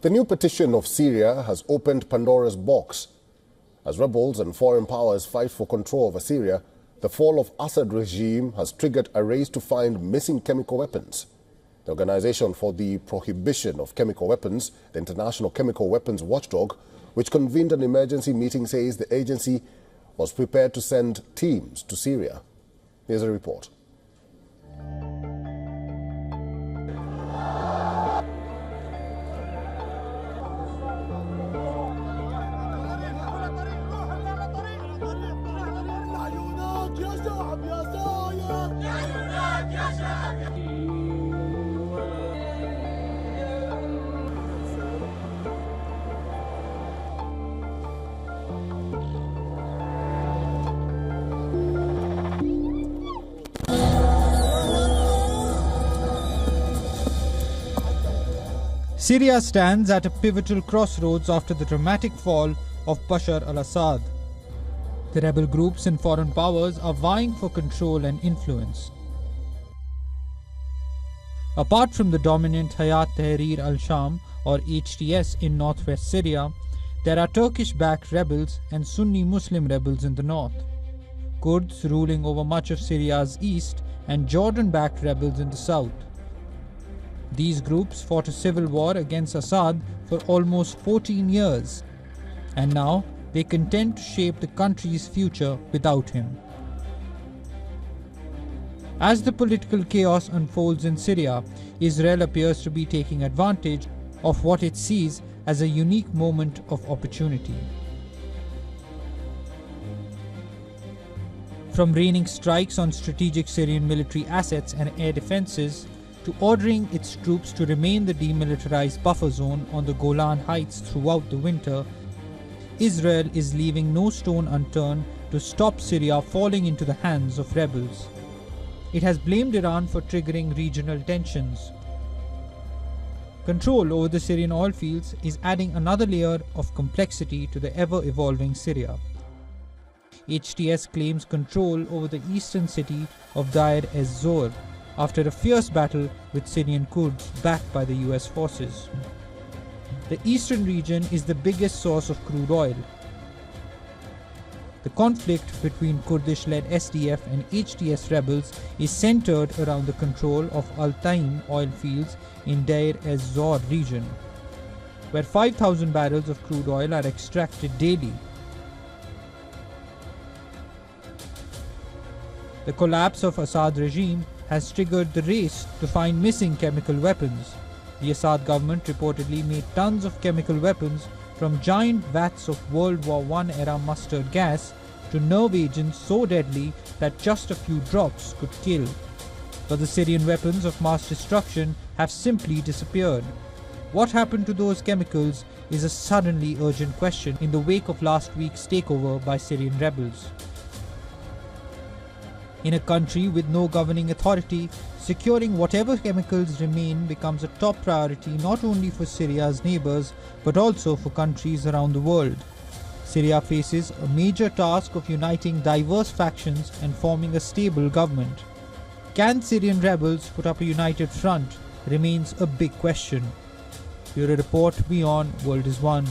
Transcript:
The new petition of Syria has opened Pandora's box. As rebels and foreign powers fight for control over Syria, the fall of Assad regime has triggered a race to find missing chemical weapons. The Organization for the Prohibition of Chemical Weapons, the International Chemical Weapons Watchdog, which convened an emergency meeting, says the agency was prepared to send teams to Syria. Here's a report. Syria stands at a pivotal crossroads after the dramatic fall of Bashar al-Assad. The rebel groups and foreign powers are vying for control and influence. Apart from the dominant Hayat Tahrir al-Sham or HTS in northwest Syria, there are Turkish-backed rebels and Sunni Muslim rebels in the north, Kurds ruling over much of Syria's east, and Jordan-backed rebels in the south. These groups fought a civil war against Assad for almost 14 years, and now they contend to shape the country's future without him. As the political chaos unfolds in Syria, Israel appears to be taking advantage of what it sees as a unique moment of opportunity. From raining strikes on strategic Syrian military assets and air defenses, to ordering its troops to remain the demilitarized buffer zone on the Golan Heights throughout the winter, Israel is leaving no stone unturned to stop Syria falling into the hands of rebels. It has blamed Iran for triggering regional tensions. Control over the Syrian oil fields is adding another layer of complexity to the ever-evolving Syria. HTS claims control over the eastern city of Deir ez-Zor after a fierce battle with Syrian Kurds backed by the US forces. The eastern region is the biggest source of crude oil. The conflict between Kurdish-led SDF and HTS rebels is centered around the control of Al-Taim oil fields in Deir ez-Zor region, where 5,000 barrels of crude oil are extracted daily. The collapse of Assad regime has triggered the race to find missing chemical weapons. The Assad government reportedly made tons of chemical weapons, from giant vats of World War I era mustard gas to nerve agents so deadly that just a few drops could kill. But the Syrian weapons of mass destruction have simply disappeared. What happened to those chemicals is a suddenly urgent question in the wake of last week's takeover by Syrian rebels. In a country with no governing authority, securing whatever chemicals remain becomes a top priority not only for Syria's neighbors but also for countries around the world. Syria faces a major task of uniting diverse factions and forming a stable government. Can Syrian rebels put up a united front remains a big question. Bureau Report, WION World is One.